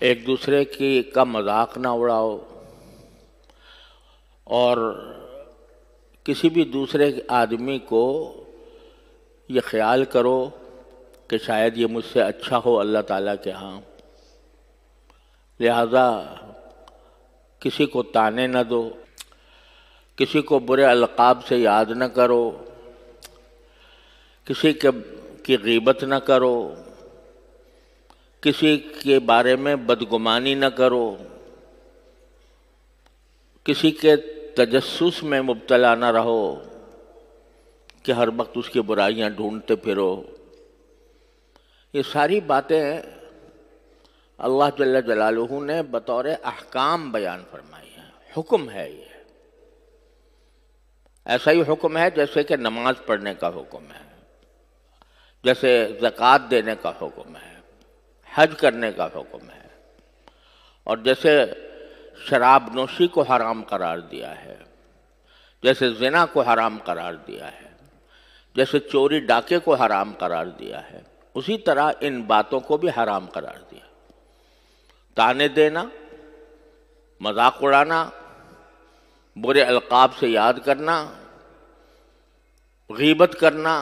ایک دوسرے کا مذاق نہ اڑاؤ، اور کسی بھی دوسرے آدمی کو یہ خیال کرو کہ شاید یہ مجھ سے اچھا ہو اللہ تعالیٰ کے ہاں، لہذا کسی کو طعنے نہ دو، کسی کو برے القاب سے یاد نہ کرو، کسی کی غیبت نہ کرو، کسی کے بارے میں بدگمانی نہ کرو، کسی کے تجسس میں مبتلا نہ رہو کہ ہر وقت اس کی برائیاں ڈھونڈتے پھرو۔ یہ ساری باتیں اللہ جل جلالہ نے بطور احکام بیان فرمائی ہیں، حکم ہے یہ، ایسا ہی حکم ہے جیسے کہ نماز پڑھنے کا حکم ہے، جیسے زکوٰۃ دینے کا حکم ہے، حج کرنے کا حکم ہے، اور جیسے شراب نوشی کو حرام قرار دیا ہے، جیسے زنا کو حرام قرار دیا ہے، جیسے چوری ڈاکے کو حرام قرار دیا ہے، اسی طرح ان باتوں کو بھی حرام قرار دیا۔ طعنے دینا، مذاق اڑانا، برے القاب سے یاد کرنا، غیبت کرنا،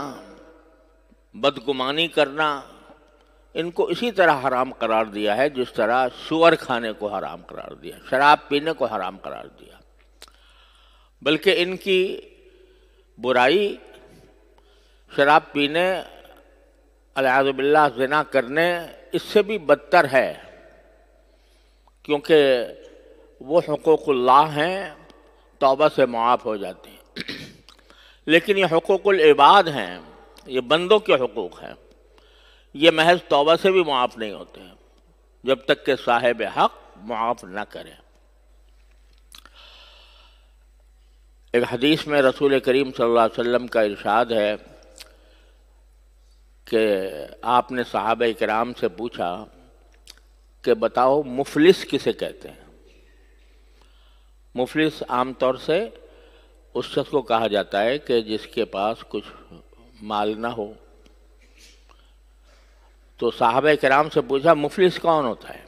بدگمانی کرنا، ان کو اسی طرح حرام قرار دیا ہے جس طرح سور کھانے کو حرام قرار دیا، شراب پینے کو حرام قرار دیا۔ بلکہ ان کی برائی شراب پینے، والعیاذ باللہ زنا کرنے، اس سے بھی بدتر ہے، کیونکہ وہ حقوق اللہ ہیں، توبہ سے معاف ہو جاتے ہیں، لیکن یہ حقوق العباد ہیں، یہ بندوں کے حقوق ہیں، یہ محض توبہ سے بھی معاف نہیں ہوتے ہیں جب تک کہ صاحب حق معاف نہ کرے۔ ایک حدیث میں رسول کریم صلی اللہ علیہ وسلم کا ارشاد ہے کہ آپ نے صحابہ کرام سے پوچھا کہ بتاؤ مفلس کسے کہتے ہیں؟ مفلس عام طور سے اس شخص کو کہا جاتا ہے کہ جس کے پاس کچھ مال نہ ہو۔ تو صحابہ کرام سے پوچھا مفلس کون ہوتا ہے؟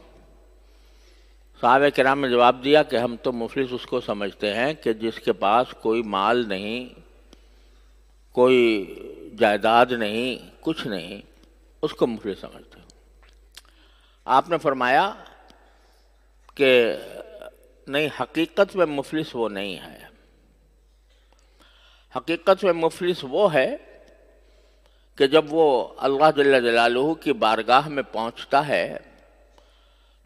صحابہ کرام نے جواب دیا کہ ہم تو مفلس اس کو سمجھتے ہیں کہ جس کے پاس کوئی مال نہیں، کوئی جائیداد نہیں، کچھ نہیں، اس کو مفلس سمجھتے ہیں۔ آپ نے فرمایا کہ نہیں، حقیقت میں مفلس وہ نہیں ہے، حقیقت میں مفلس وہ ہے کہ جب وہ اللہ جل جلالہ کی بارگاہ میں پہنچتا ہے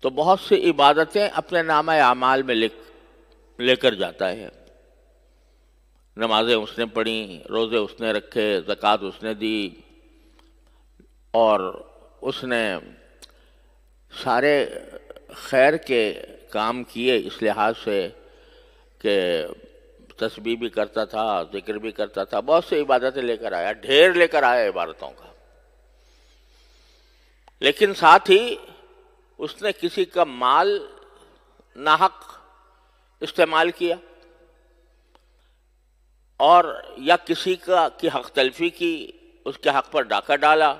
تو بہت سی عبادتیں اپنے نامہ اعمال میں لے کر جاتا ہے، نمازیں اس نے پڑھی، روزے اس نے رکھے، زکوٰۃ اس نے دی، اور اس نے سارے خیر کے کام کیے اس لحاظ سے کہ تسبیح بھی کرتا تھا، ذکر بھی کرتا تھا، بہت سی عبادتیں لے کر آیا، ڈھیر لے کر آیا عبادتوں کا، لیکن ساتھ ہی اس نے کسی کا مال ناحق استعمال کیا، اور یا کسی کی حق تلفی کی، اس کے حق پر ڈاکہ ڈالا۔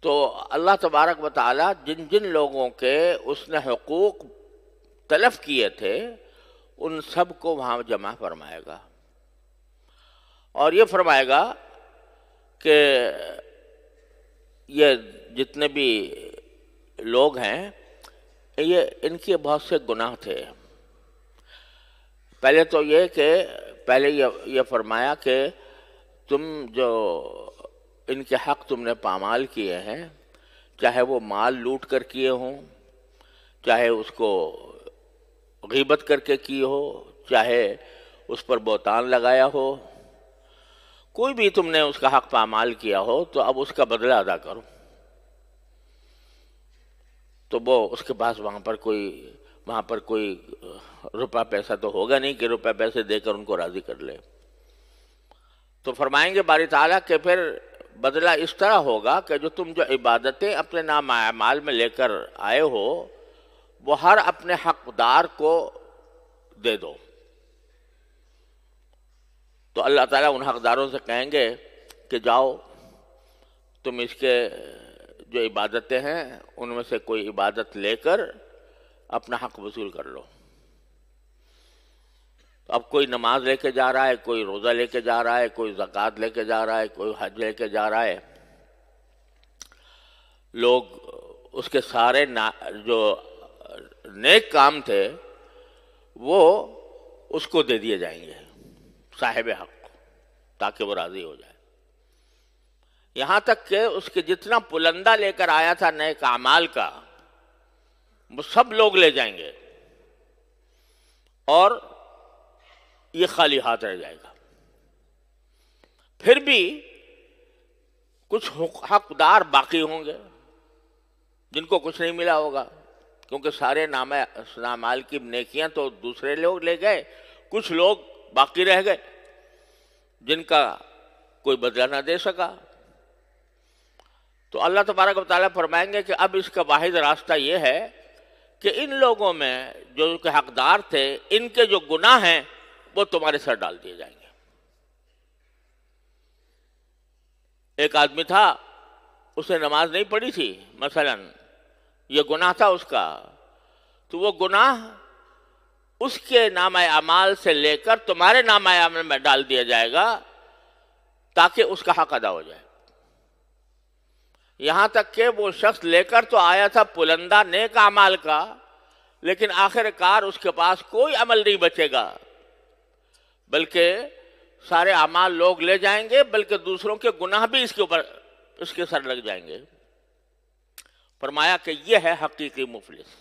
تو اللہ تبارک و تعالی جن جن لوگوں کے اس نے حقوق تلف کیے تھے ان سب کو وہاں جمع فرمائے گا، اور یہ فرمائے گا کہ یہ جتنے بھی لوگ ہیں یہ ان کے بہت سے گناہ تھے۔ پہلے تو یہ کہ پہلے یہ فرمایا کہ تم جو ان کے حق تم نے پامال کیے ہیں، چاہے وہ مال لوٹ کر کیے ہوں، چاہے اس کو غیبت کر کے کی ہو، چاہے اس پر بہتان لگایا ہو، کوئی بھی تم نے اس کا حق پامال کیا ہو تو اب اس کا بدلہ ادا کرو۔ تو وہ اس کے پاس وہاں پر کوئی روپیہ پیسہ تو ہوگا نہیں کہ روپیہ پیسے دے کر ان کو راضی کر لے۔ تو فرمائیں گے باری تعالیٰ کہ پھر بدلہ اس طرح ہوگا کہ جو تم جو عبادتیں اپنے نام اعمال میں لے کر آئے ہو وہ ہر اپنے حقدار کو دے دو۔ تو اللہ تعالیٰ ان حقداروں سے کہیں گے کہ جاؤ تم اس کے جو عبادتیں ہیں ان میں سے کوئی عبادت لے کر اپنا حق وصول کر لو. اب کوئی نماز لے کے جا رہا ہے، کوئی روزہ لے کے جا رہا ہے، کوئی زکوٰۃ لے کے جا رہا ہے، کوئی حج لے کے جا رہا ہے. لوگ اس کے سارے جو نیک کام تھے وہ اس کو دے دیے جائیں گے، صاحب حق کو، تاکہ وہ راضی ہو جائے. یہاں تک کہ اس کے جتنا پلندہ لے کر آیا تھا نیک اعمال کا وہ سب لوگ لے جائیں گے اور یہ خالی ہاتھ رہ جائے گا. پھر بھی کچھ حقدار باقی ہوں گے جن کو کچھ نہیں ملا ہوگا، کیونکہ سارے اعمال کی نیکیاں تو دوسرے لوگ لے گئے، کچھ لوگ باقی رہ گئے جن کا کوئی بدلہ نہ دے سکا. تو اللہ تبارک و تعالیٰ فرمائیں گے کہ اب اس کا واحد راستہ یہ ہے کہ ان لوگوں میں جو کہ حقدار تھے ان کے جو گناہ ہیں وہ تمہارے سر ڈال دیے جائیں گے. ایک آدمی تھا، اس نے نماز نہیں پڑھی تھی مثلا، یہ گناہ تھا اس کا، تو وہ گناہ اس کے نامہ اعمال سے لے کر تمہارے نامہ اعمال میں ڈال دیا جائے گا تاکہ اس کا حق ادا ہو جائے. یہاں تک کہ وہ شخص لے کر تو آیا تھا پلندہ نیک اعمال کا، لیکن آخر کار اس کے پاس کوئی عمل نہیں بچے گا، بلکہ سارے اعمال لوگ لے جائیں گے، بلکہ دوسروں کے گناہ بھی اس کے اوپر اس کے سر لگ جائیں گے. فرمایا کہ یہ ہے حقیقی مفلس.